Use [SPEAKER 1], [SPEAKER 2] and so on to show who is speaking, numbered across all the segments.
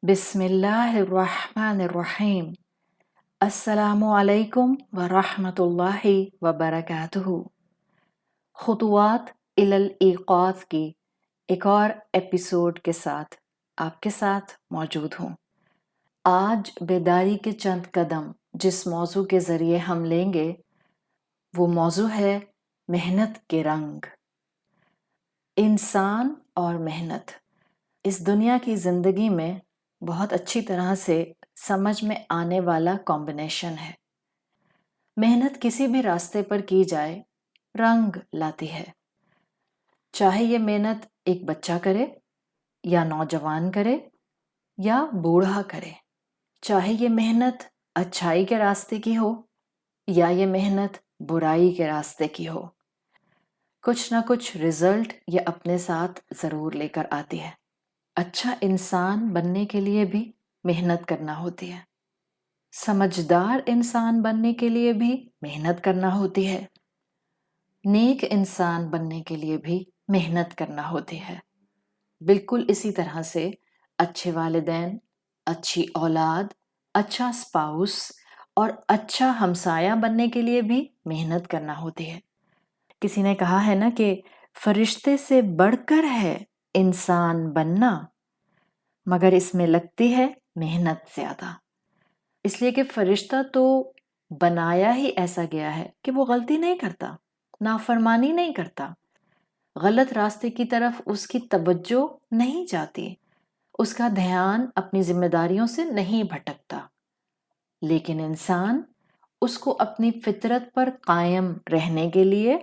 [SPEAKER 1] بسم اللہ الرحمن الرحیم۔ السلام علیکم ورحمۃ اللہ وبرکاتہ۔ خطوات الی الایقاظ کی ایک اور ایپیسوڈ کے ساتھ آپ کے ساتھ موجود ہوں۔ آج بیداری کے چند قدم جس موضوع کے ذریعے ہم لیں گے وہ موضوع ہے محنت کے رنگ۔ انسان اور محنت اس دنیا کی زندگی میں بہت اچھی طرح سے سمجھ میں آنے والا کمبینیشن ہے۔ محنت کسی بھی راستے پر کی جائے رنگ لاتی ہے، چاہے یہ محنت ایک بچہ کرے یا نوجوان کرے یا بوڑھا کرے، چاہے یہ محنت اچھائی کے راستے کی ہو یا یہ محنت برائی کے راستے کی ہو، کچھ نہ کچھ رزلٹ یہ اپنے ساتھ ضرور لے کر آتی ہے۔ اچھا انسان بننے کے لیے بھی محنت کرنا ہوتی ہے، سمجھدار انسان بننے کے لیے بھی محنت کرنا ہوتی ہے، نیک انسان بننے کے لیے بھی محنت کرنا ہوتی ہے۔ بالکل اسی طرح سے اچھے والدین، اچھی اولاد، اچھا اسپاؤس اور اچھا ہمسایہ بننے کے لیے بھی محنت کرنا ہوتی ہے۔ کسی نے کہا ہے نا کہ فرشتے سے بڑھ کر ہے انسان بننا، مگر اس میں لگتی ہے محنت زیادہ، اس لیے کہ فرشتہ تو بنایا ہی ایسا گیا ہے کہ وہ غلطی نہیں کرتا، نافرمانی نہیں کرتا، غلط راستے کی طرف اس کی توجہ نہیں جاتی، اس کا دھیان اپنی ذمہ داریوں سے نہیں بھٹکتا۔ لیکن انسان اس کو اپنی فطرت پر قائم رہنے کے لیے،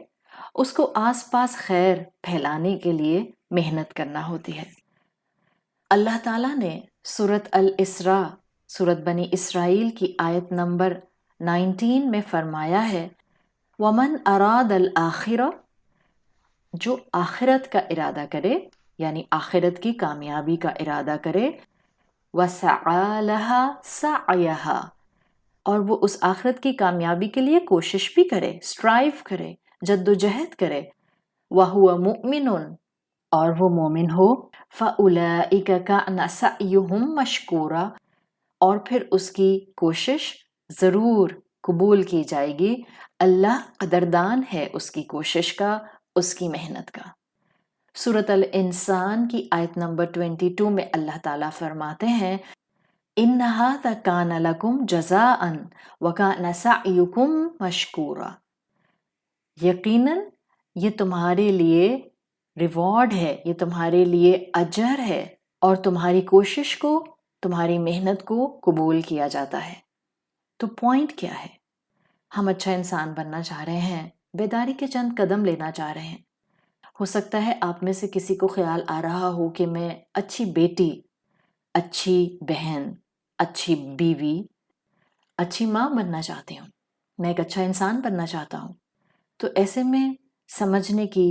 [SPEAKER 1] اس کو آس پاس خیر پھیلانے کے لیے محنت کرنا ہوتی ہے۔ اللہ تعالیٰ نے سورۃ الاسراء، سورۃ بنی اسرائیل کی آیت نمبر 19 میں فرمایا ہے وَمَنْ أَرَادَ الْآخِرَةَ، جو آخرت کا ارادہ کرے یعنی آخرت کی کامیابی کا ارادہ کرے، وَسَعَى لَهَا سَعْيَهَا، اور وہ اس آخرت کی کامیابی کے لیے کوشش بھی کرے، اسٹرائیو کرے، جدوجہد کرے، وَهُوَ مُؤْمِنٌ، اور وہ مومن ہو، فَأُولَئِكَ كَانَ سَعْيُهُمْ مَشْكُورًا، اور پھر اس کی کوشش ضرور قبول کی جائے گی، اللہ قدردان ہے اس کی کوشش کا، اس کی محنت کا۔ سورۃ الانسان کی آیت نمبر 22 میں اللہ تعالیٰ فرماتے ہیں إِنَّ هَذَا كَانَ لَكُمْ جَزَاءً وَكَانَ سَعْيُكُمْ مَشْكُورًا، یقیناً یہ تمہارے لیے ریوارڈ ہے، یہ تمہارے لیے اجر ہے، اور تمہاری کوشش کو، تمہاری محنت کو قبول کیا جاتا ہے۔ تو پوائنٹ کیا ہے؟ ہم اچھا انسان بننا چاہ رہے ہیں، بیداری کے چند قدم لینا چاہ رہے ہیں۔ ہو سکتا ہے آپ میں سے کسی کو خیال آ رہا ہو کہ میں اچھی بیٹی، اچھی بہن، اچھی بیوی، اچھی ماں بننا چاہتی ہوں، میں ایک اچھا انسان بننا چاہتا ہوں۔ تو ایسے میں سمجھنے کی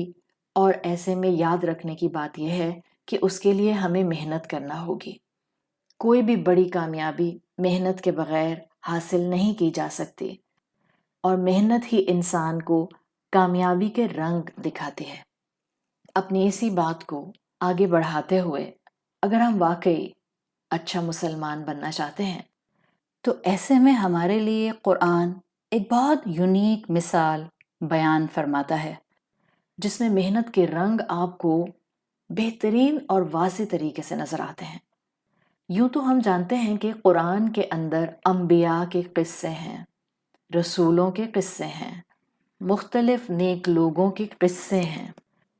[SPEAKER 1] اور ایسے میں یاد رکھنے کی بات یہ ہے کہ اس کے لیے ہمیں محنت کرنا ہوگی۔ کوئی بھی بڑی کامیابی محنت کے بغیر حاصل نہیں کی جا سکتی، اور محنت ہی انسان کو کامیابی کے رنگ دکھاتی ہے۔ اپنی اسی بات کو آگے بڑھاتے ہوئے اگر ہم واقعی اچھا مسلمان بننا چاہتے ہیں تو ایسے میں ہمارے لیے قرآن ایک بہت یونیک مثال بیان فرماتا ہے، جس میں محنت کے رنگ آپ کو بہترین اور واضح طریقے سے نظر آتے ہیں۔ یوں تو ہم جانتے ہیں کہ قرآن کے اندر انبیاء کے قصے ہیں، رسولوں کے قصے ہیں، مختلف نیک لوگوں کے قصے ہیں۔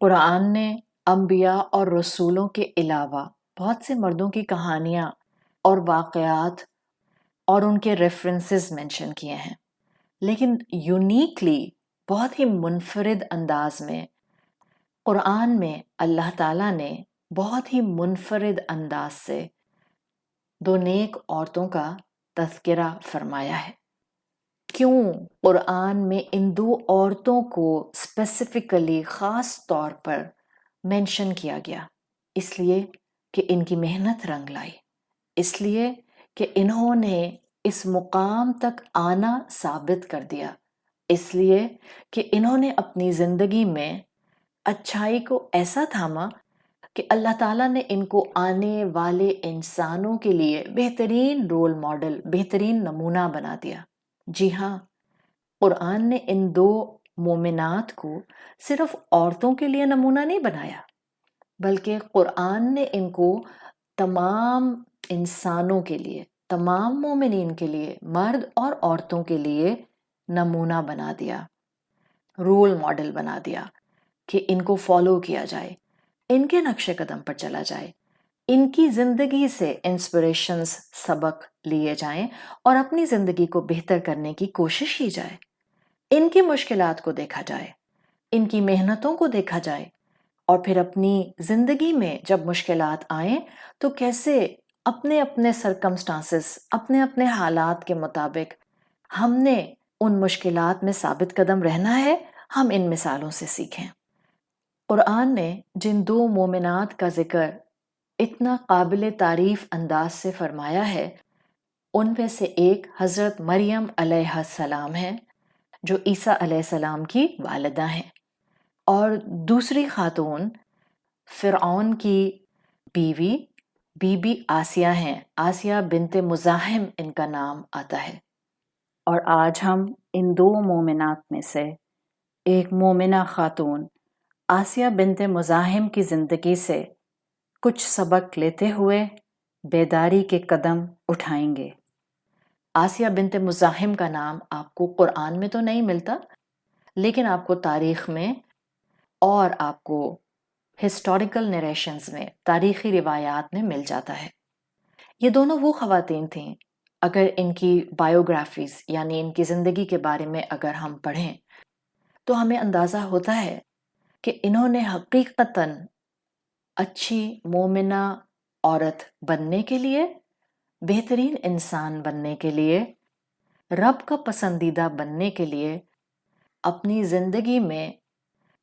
[SPEAKER 1] قرآن نے انبیاء اور رسولوں کے علاوہ بہت سے مردوں کی کہانیاں اور واقعات اور ان کے ریفرنسز مینشن کیے ہیں، لیکن یونیکلی، بہت ہی منفرد انداز میں قرآن میں اللہ تعالیٰ نے بہت ہی منفرد انداز سے دو نیک عورتوں کا تذکرہ فرمایا ہے۔ کیوں قرآن میں ان دو عورتوں کو اسپیسیفکلی خاص طور پر مینشن کیا گیا؟ اس لیے کہ ان کی محنت رنگ لائی، اس لیے کہ انہوں نے اس مقام تک آنا ثابت کر دیا، اس لیے کہ انہوں نے اپنی زندگی میں اچھائی کو ایسا تھاما کہ اللہ تعالیٰ نے ان کو آنے والے انسانوں کے لیے بہترین رول ماڈل، بہترین نمونہ بنا دیا۔ جی ہاں، قرآن نے ان دو مومنات کو صرف عورتوں کے لیے نمونہ نہیں بنایا، بلکہ قرآن نے ان کو تمام انسانوں کے لیے، تمام مومنین کے لیے، مرد اور عورتوں کے لیے نمونہ بنا دیا، رول ماڈل بنا دیا کہ ان کو فالو کیا جائے، ان کے نقش قدم پر چلا جائے، ان کی زندگی سے انسپریشنز، سبق لیے جائیں اور اپنی زندگی کو بہتر کرنے کی کوشش کی جائے، ان کی مشکلات کو دیکھا جائے، ان کی محنتوں کو دیکھا جائے، اور پھر اپنی زندگی میں جب مشکلات آئیں تو کیسے اپنے اپنے سرکمسٹانسز، اپنے اپنے حالات کے مطابق ہم نے ان مشکلات میں ثابت قدم رہنا ہے، ہم ان مثالوں سے سیکھیں۔ قرآن نے جن دو مومنات کا ذکر اتنا قابل تعریف انداز سے فرمایا ہے، ان میں سے ایک حضرت مریم علیہ السلام ہے جو عیسیٰ علیہ السلام کی والدہ ہیں، اور دوسری خاتون فرعون کی بیوی بی بی آسیہ ہیں، آسیہ بنت مزاحم ان کا نام آتا ہے۔ اور آج ہم ان دو مومنات میں سے ایک مومنہ خاتون آسیہ بنت مزاحم کی زندگی سے کچھ سبق لیتے ہوئے بیداری کے قدم اٹھائیں گے۔ آسیہ بنت مزاحم کا نام آپ کو قرآن میں تو نہیں ملتا، لیکن آپ کو تاریخ میں اور آپ کو ہسٹوریکل نریشنز میں، تاریخی روایات میں مل جاتا ہے۔ یہ دونوں وہ خواتین تھیں، اگر ان کی بایوگرافیز یعنی ان کی زندگی کے بارے میں اگر ہم پڑھیں تو ہمیں اندازہ ہوتا ہے کہ انہوں نے حقیقتاً اچھی مومنہ عورت بننے کے لیے، بہترین انسان بننے کے لیے، رب کا پسندیدہ بننے کے لیے اپنی زندگی میں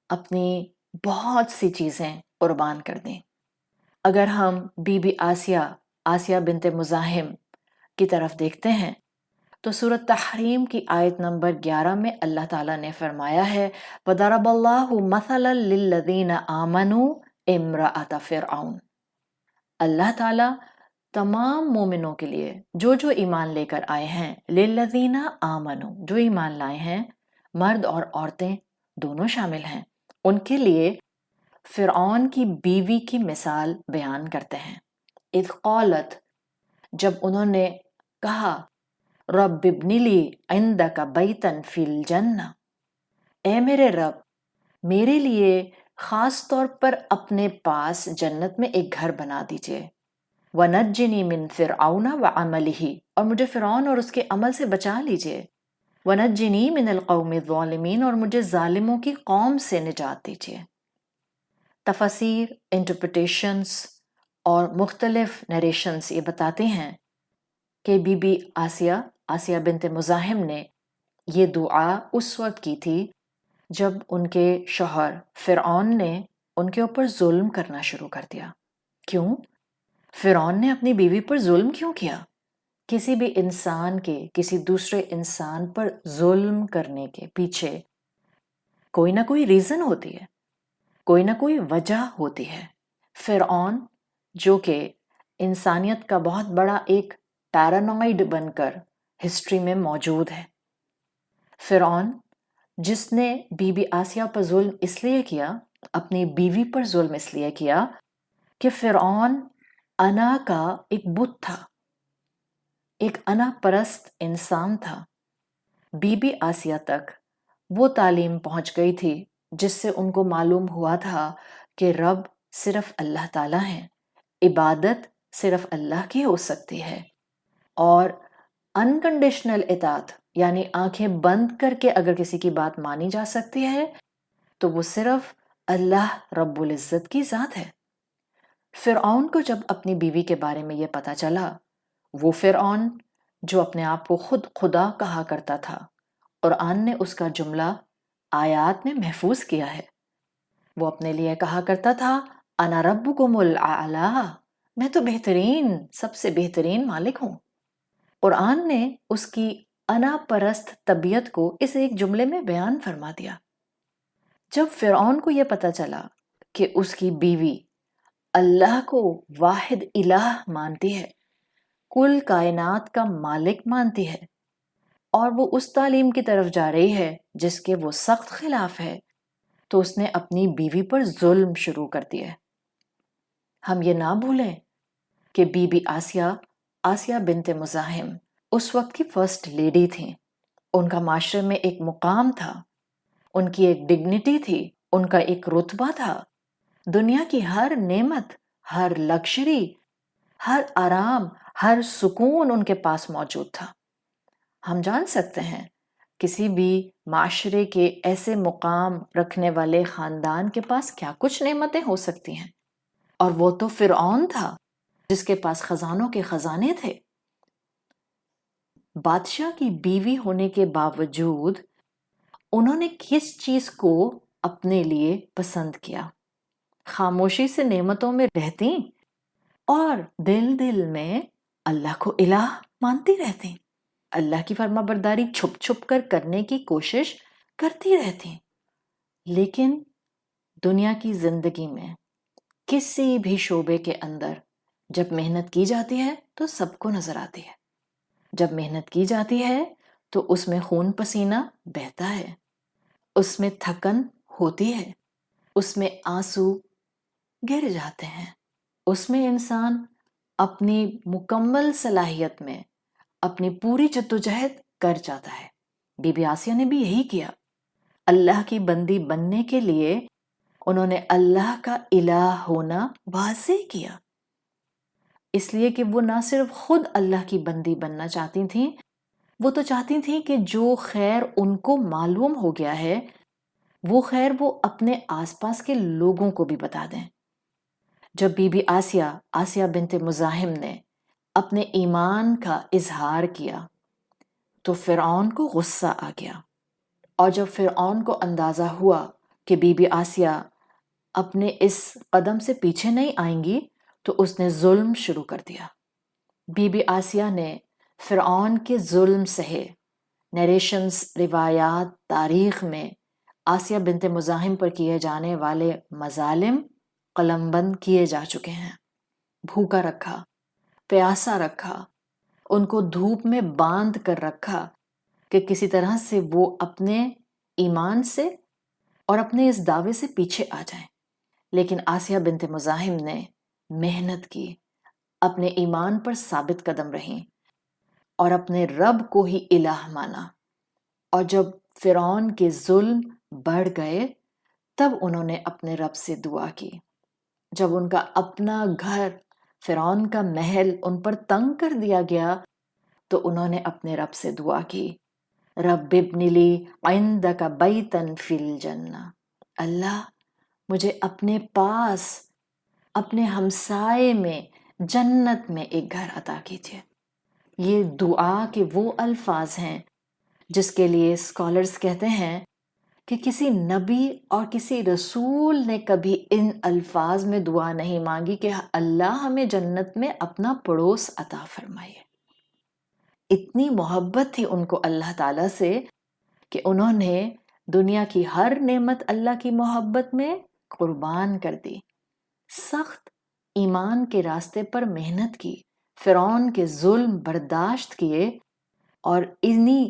[SPEAKER 1] اپنی بہت سی چیزیں قربان کر دیں۔ اگر ہم بی بی آسیہ بنت مزاحم کی طرف دیکھتے ہیں تو سورۃ تحریم کی آیت نمبر 11 میں اللہ تعالیٰ نے فرمایا ہے وَضَرَبَ اللَّهُ مَثَلًا لِلَّذِينَ آمَنُوا امرأة فرعون۔ اللہ تعالیٰ تمام مومنوں کے لیے جو ایمان لے کر آئے ہیں، لِلَّذِينَ آمَنُوا، جو ایمان لائے ہیں، مرد اور عورتیں دونوں شامل ہیں، ان کے لیے فرعون کی بیوی کی مثال بیان کرتے ہیں۔ اذ قالت، جب انہوں نے کہا رب ابن لی عندک بیتا فی الجنہ، اے میرے رب میرے لیے خاص طور پر اپنے پاس جنت میں ایک گھر بنا دیجئے، وَنَجِّنِي مِن فِرْعَوْنَ وَعَمَلِهِ، اور مجھے فرعون اور اس کے عمل سے بچا لیجئے، وَنَجِّنِي مِنَ الْقَوْمِ الظَّالِمِينَ، اور مجھے ظالموں کی قوم سے نجات دیجئے۔ تفاسیر، انٹرپریٹیشنز اور مختلف نریشنز یہ بتاتے ہیں کہ بی بی آسیہ بنت مزاحم نے یہ دعا اس وقت کی تھی جب ان کے شوہر فرعون نے ان کے اوپر ظلم کرنا شروع کر دیا۔ کیوں؟ فرعون نے اپنی بیوی پر ظلم کیوں کیا؟ کسی بھی انسان کے کسی دوسرے انسان پر ظلم کرنے کے پیچھے کوئی نہ کوئی ریزن ہوتی ہے، کوئی نہ کوئی وجہ ہوتی ہے۔ فرعون جو کہ انسانیت کا بہت بڑا ایک پیرانوائڈ بن کر ہسٹری میں موجود ہے، فرعون جس نے بی بی آسیہ پر ظلم اس لیے کیا، اپنی بیوی پر ظلم اس لیے کیا کہ فرعون انا کا ایک بت تھا، ایک انا پرست انسان تھا۔ بی بی آسیہ تک وہ تعلیم پہنچ گئی تھی جس سے ان کو معلوم ہوا تھا کہ رب صرف اللہ تعالیٰ ہیں، عبادت صرف اللہ کی ہو سکتی ہے، اور انکنڈیشنل اطاعت یعنی آنکھیں بند کر کے اگر کسی کی بات مانی جا سکتی ہے تو وہ صرف اللہ رب العزت کی ذات ہے۔ فرعون کو جب اپنی بیوی کے بارے میں یہ پتا چلا، وہ فرعون جو اپنے آپ کو خود خدا کہا کرتا تھا، قرآن نے اس کا جملہ آیات میں محفوظ کیا ہے، وہ اپنے لیے کہا کرتا تھا انا ربکم الاعلی، میں تو بہترین، سب سے بہترین مالک ہوں۔ قرآن نے اس کی انا پرست طبیعت کو اس ایک جملے میں بیان فرما دیا۔ جب فرعون کو یہ پتا چلا کہ اس کی بیوی اللہ کو واحد الہ مانتی ہے، کل کائنات کا مالک مانتی ہے، اور وہ اس تعلیم کی طرف جا رہی ہے جس کے وہ سخت خلاف ہے، تو اس نے اپنی بیوی پر ظلم شروع کر دیا ہے۔ ہم یہ نہ بھولیں کہ بی بی آسیہ بنت مزاحم اس وقت کی فرسٹ لیڈی تھیں۔ ان کا معاشرے میں ایک مقام تھا، ان کی ایک ڈگنیٹی تھی، ان کا ایک رتبہ تھا۔ دنیا کی ہر نعمت، ہر لگژری، ہر آرام، ہر سکون ان کے پاس موجود تھا۔ ہم جان سکتے ہیں کسی بھی معاشرے کے ایسے مقام رکھنے والے خاندان کے پاس کیا کچھ نعمتیں ہو سکتی ہیں، اور وہ تو فرعون تھا جس کے پاس خزانوں کے خزانے تھے۔ بادشاہ کی بیوی ہونے کے باوجود انہوں نے کس چیز کو اپنے لیے پسند کیا؟ خاموشی سے نعمتوں میں رہتی اور دل دل میں اللہ کو الہ مانتی رہتی، اللہ کی فرما برداری چھپ چھپ کر کرنے کی کوشش کرتی رہتی۔ لیکن دنیا کی زندگی میں کسی بھی شعبے کے اندر جب محنت کی جاتی ہے تو سب کو نظر آتی ہے، جب محنت کی جاتی ہے تو اس میں خون پسینہ بہتا ہے، اس میں تھکن ہوتی ہے، اس میں آنسو گر جاتے ہیں، اس میں انسان اپنی مکمل صلاحیت میں اپنی پوری جدوجہد کر جاتا ہے۔ بی بی آسیہ نے بھی یہی کیا۔ اللہ کی بندی بننے کے لیے انہوں نے اللہ کا الہ ہونا واضح کیا، اس لیے کہ وہ نہ صرف خود اللہ کی بندی بننا چاہتی تھیں، وہ تو چاہتی تھیں کہ جو خیر ان کو معلوم ہو گیا ہے وہ خیر وہ اپنے آس پاس کے لوگوں کو بھی بتا دیں۔ جب بی بی آسیہ بنت مزاحم نے اپنے ایمان کا اظہار کیا تو فرعون کو غصہ آ گیا، اور جب فرعون کو اندازہ ہوا کہ بی بی آسیہ اپنے اس قدم سے پیچھے نہیں آئیں گی تو اس نے ظلم شروع کر دیا۔ بی بی آسیہ نے فرعون کے ظلم سہے۔ نیریشنز، روایات، تاریخ میں آسیہ بنت مزاحم پر کیے جانے والے مظالم قلم بند کیے جا چکے ہیں۔ بھوکا رکھا، پیاسا رکھا، ان کو دھوپ میں باندھ کر رکھا کہ کسی طرح سے وہ اپنے ایمان سے اور اپنے اس دعوے سے پیچھے آ جائیں۔ لیکن آسیہ بنت مزاحم نے محنت کی، اپنے ایمان پر ثابت قدم رہیں اور اپنے رب کو ہی الہ مانا، اور جب فرعون کے ظلم بڑھ گئے تب انہوں نے اپنے رب سے دعا کی۔ جب ان کا اپنا گھر، فرعون کا محل ان پر تنگ کر دیا گیا تو انہوں نے اپنے رب سے دعا کی، رب ابن لی عندک بیتا فی الجنہ، اللہ مجھے اپنے پاس، اپنے ہمسائے میں، جنت میں ایک گھر عطا کیجیے۔ یہ دعا کے وہ الفاظ ہیں جس کے لیے اسکالرز کہتے ہیں کہ کسی نبی اور کسی رسول نے کبھی ان الفاظ میں دعا نہیں مانگی کہ اللہ ہمیں جنت میں اپنا پڑوس عطا فرمائے۔ اتنی محبت تھی ان کو اللہ تعالیٰ سے کہ انہوں نے دنیا کی ہر نعمت اللہ کی محبت میں قربان کر دی، سخت ایمان کے راستے پر محنت کی، فرعون کے ظلم برداشت کیے، اور انہی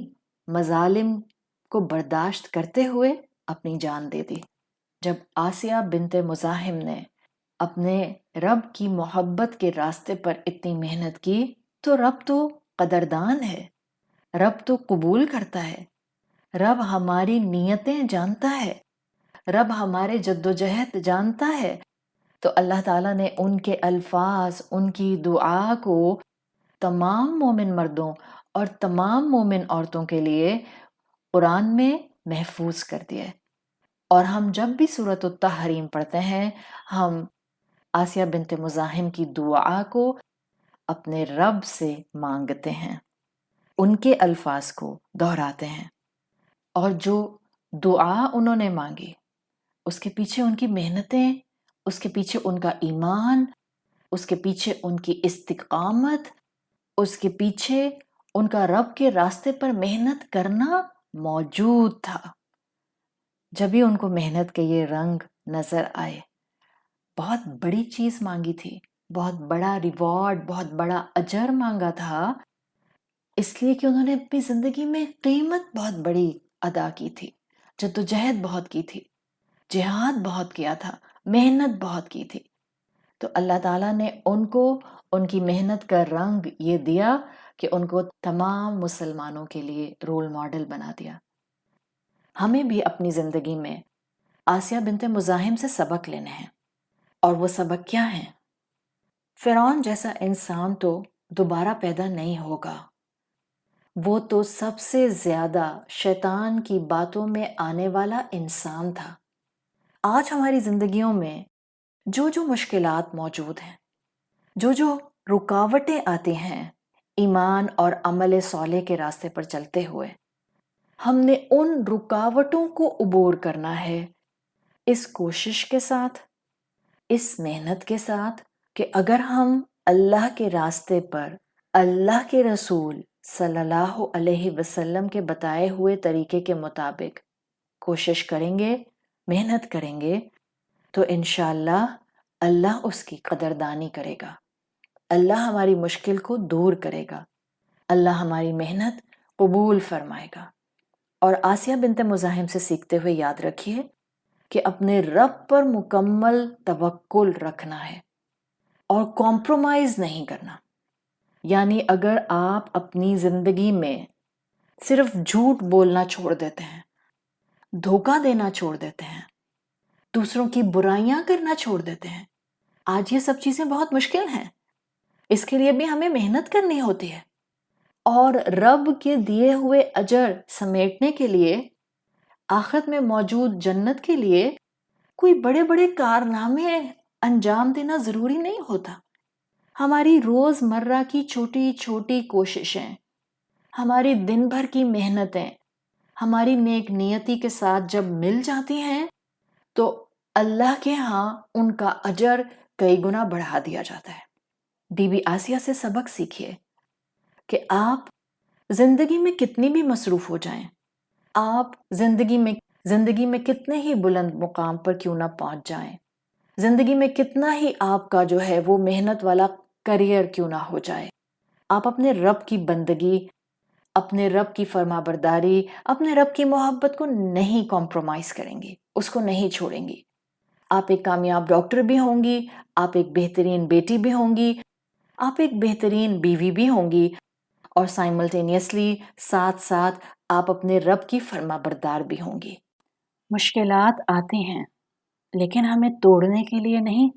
[SPEAKER 1] مظالم کو برداشت کرتے ہوئے اپنی جان دے دی۔ جب آسیہ بنت مزاحم نے اپنے رب کی محبت کے راستے پر اتنی محنت کی تو رب تو قدردان ہے، رب تو قبول کرتا ہے، رب ہماری نیتیں جانتا ہے، رب ہمارے جدوجہد جانتا ہے۔ تو اللہ تعالیٰ نے ان کے الفاظ، ان کی دعا کو تمام مومن مردوں اور تمام مومن عورتوں کے لیے قرآن میں محفوظ کر دیا ہے۔ اور ہم جب بھی سورۃ التحریم پڑھتے ہیں ہم آسیہ بنت مزاحم کی دعا کو اپنے رب سے مانگتے ہیں، ان کے الفاظ کو دہراتے ہیں، اور جو دعا انہوں نے مانگی اس کے پیچھے ان کی محنتیں، اس کے پیچھے ان کا ایمان، اس کے پیچھے ان کی استقامت، اس کے پیچھے ان کا رب کے راستے پر محنت کرنا موجود تھا۔ جب ہی ان کو محنت کے یہ رنگ نظر آئے بہت بڑی چیز مانگی تھی، بہت بڑا ریوارڈ، بہت بڑا اجر مانگا تھا، اس لیے کہ انہوں نے اپنی زندگی میں قیمت بہت بڑی ادا کی تھی، جدوجہد بہت کی تھی، جہاد بہت کیا تھا، محنت بہت کی تھی۔ تو اللہ تعالیٰ نے ان کو ان کی محنت کا رنگ یہ دیا کہ ان کو تمام مسلمانوں کے لیے رول ماڈل بنا دیا۔ ہمیں بھی اپنی زندگی میں آسیہ بنت مزاحم سے سبق لینے ہیں، اور وہ سبق کیا ہیں؟ فرعون جیسا انسان تو دوبارہ پیدا نہیں ہوگا، وہ تو سب سے زیادہ شیطان کی باتوں میں آنے والا انسان تھا۔ آج ہماری زندگیوں میں جو جو مشکلات موجود ہیں، جو جو رکاوٹیں آتی ہیں ایمان اور عمل صالح کے راستے پر چلتے ہوئے، ہم نے ان رکاوٹوں کو عبور کرنا ہے اس کوشش کے ساتھ، اس محنت کے ساتھ کہ اگر ہم اللہ کے راستے پر اللہ کے رسول صلی اللہ علیہ وسلم کے بتائے ہوئے طریقے کے مطابق کوشش کریں گے، محنت کریں گے، تو انشاءاللہ اللہ اس کی قدردانی کرے گا، اللہ ہماری مشکل کو دور کرے گا، اللہ ہماری محنت قبول فرمائے گا۔ اور آسیہ بنت مزاحم سے سیکھتے ہوئے یاد رکھیے کہ اپنے رب پر مکمل توکل رکھنا ہے اور کمپرومائز نہیں کرنا۔ یعنی اگر آپ اپنی زندگی میں صرف جھوٹ بولنا چھوڑ دیتے ہیں، دھوکہ دینا چھوڑ دیتے ہیں، دوسروں کی برائیاں کرنا چھوڑ دیتے ہیں، آج یہ سب چیزیں بہت مشکل ہیں، اس کے لیے بھی ہمیں محنت کرنی ہوتی ہے، اور رب کے دیے ہوئے اجر سمیٹنے کے لیے، آخرت میں موجود جنت کے لیے کوئی بڑے بڑے کارنامے انجام دینا ضروری نہیں ہوتا۔ ہماری روز مرہ کی چھوٹی چھوٹی کوششیں، ہماری دن بھر کی محنتیں، ہماری نیک نیتی کے ساتھ جب مل جاتی ہیں تو اللہ کے ہاں ان کا اجر کئی گنا بڑھا دیا جاتا ہے۔ بی بی آسیہ سے سبق سیکھیے کہ آپ زندگی میں کتنی بھی مصروف ہو جائیں، آپ زندگی میں کتنے ہی بلند مقام پر کیوں نہ پہنچ جائیں، زندگی میں کتنا ہی آپ کا جو ہے وہ محنت والا کریئر کیوں نہ ہو جائے، آپ اپنے رب کی بندگی، اپنے رب کی فرما برداری، اپنے رب کی محبت کو نہیں کمپرومائز کریں گی، اس کو نہیں چھوڑیں گی۔ آپ ایک کامیاب ڈاکٹر بھی ہوں گی، آپ ایک بہترین بیٹی بھی ہوں گی، آپ ایک بہترین بیوی بھی ہوں گی، اور سائملٹینیسلی ساتھ ساتھ آپ اپنے رب کی فرما بردار بھی ہوں گی۔ مشکلات آتی ہیں لیکن ہمیں توڑنے کے لیے نہیں،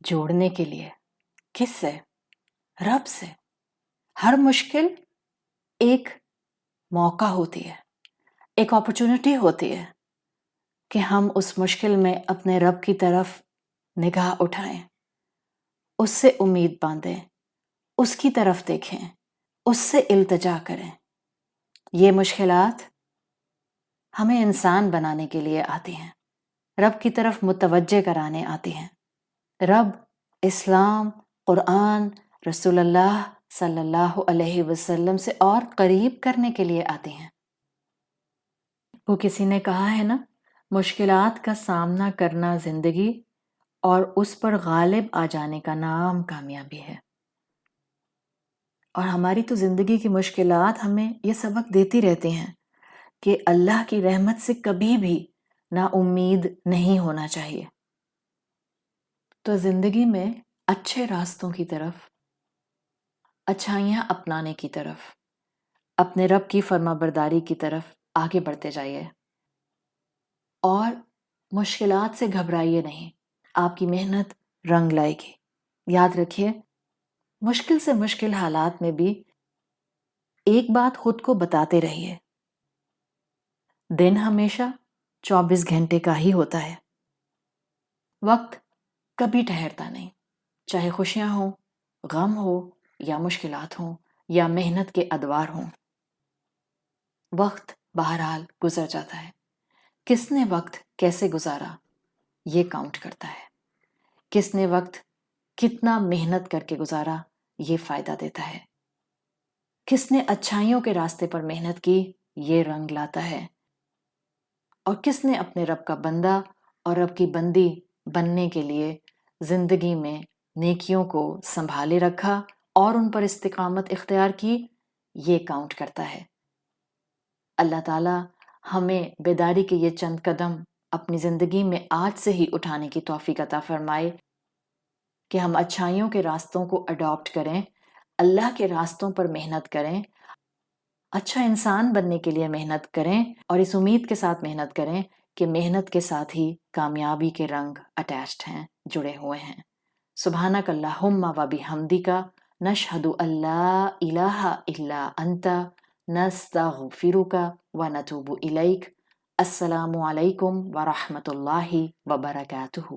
[SPEAKER 1] جوڑنے کے لیے۔ کس سے؟ رب سے۔ ہر مشکل ایک موقع ہوتی ہے، ایک اپرچونٹی ہوتی ہے کہ ہم اس مشکل میں اپنے رب کی طرف نگاہ اٹھائیں، اس سے امید باندھیں، اس کی طرف دیکھیں، اس سے التجا کریں۔ یہ مشکلات ہمیں انسان بنانے کے لیے آتی ہیں، رب کی طرف متوجہ کرانے آتی ہیں، رب، اسلام، قرآن، رسول اللہ صلی اللہ علیہ وسلم سے اور قریب کرنے کے لیے آتی ہیں۔ وہ کسی نے کہا ہے نا، مشکلات کا سامنا کرنا زندگی اور اس پر غالب آ جانے کا نام کامیابی ہے۔ اور ہماری تو زندگی کی مشکلات ہمیں یہ سبق دیتی رہتی ہیں کہ اللہ کی رحمت سے کبھی بھی نا امید نہیں ہونا چاہیے۔ تو زندگی میں اچھے راستوں کی طرف، اچھائیاں اپنانے کی طرف، اپنے رب کی فرما برداری کی طرف آگے بڑھتے جائیے، اور مشکلات سے گھبرائیے نہیں، آپ کی محنت رنگ لائے گی۔ یاد رکھیے، مشکل سے مشکل حالات میں بھی ایک بات خود کو بتاتے رہیے، دن ہمیشہ 24 گھنٹے کا ہی ہوتا ہے، وقت کبھی ٹھہرتا نہیں، چاہے خوشیاں ہوں، غم ہو، یا مشکلات ہوں، یا محنت کے ادوار ہوں، وقت بہرحال گزر جاتا ہے۔ کس نے وقت کیسے گزارا یہ کاؤنٹ کرتا ہے، کس نے وقت کتنا محنت کر کے گزارا یہ فائدہ دیتا ہے، کس نے اچھائیوں کے راستے پر محنت کی یہ رنگ لاتا ہے، اور کس نے اپنے رب کا بندہ اور رب کی بندی بننے کے لیے زندگی میں نیکیوں کو سنبھالے رکھا اور ان پر استقامت اختیار کی، یہ کاؤنٹ کرتا ہے۔ اللہ تعالیٰ ہمیں بیداری کے یہ چند قدم اپنی زندگی میں آج سے ہی اٹھانے کی توفیق عطا فرمائے کہ ہم اچھائیوں کے راستوں کو اڈاپٹ کریں، اللہ کے راستوں پر محنت کریں، اچھا انسان بننے کے لیے محنت کریں، اور اس امید کے ساتھ محنت کریں کہ محنت کے ساتھ ہی کامیابی کے رنگ اٹیچڈ ہیں، جڑے ہوئے ہیں۔ سبحانک اللہم و بحمدک، نشہد ان لا الہ الا انت، نستغفرک و نتوب الیک۔ السلام علیکم ورحمۃ اللہ وبرکاتہ۔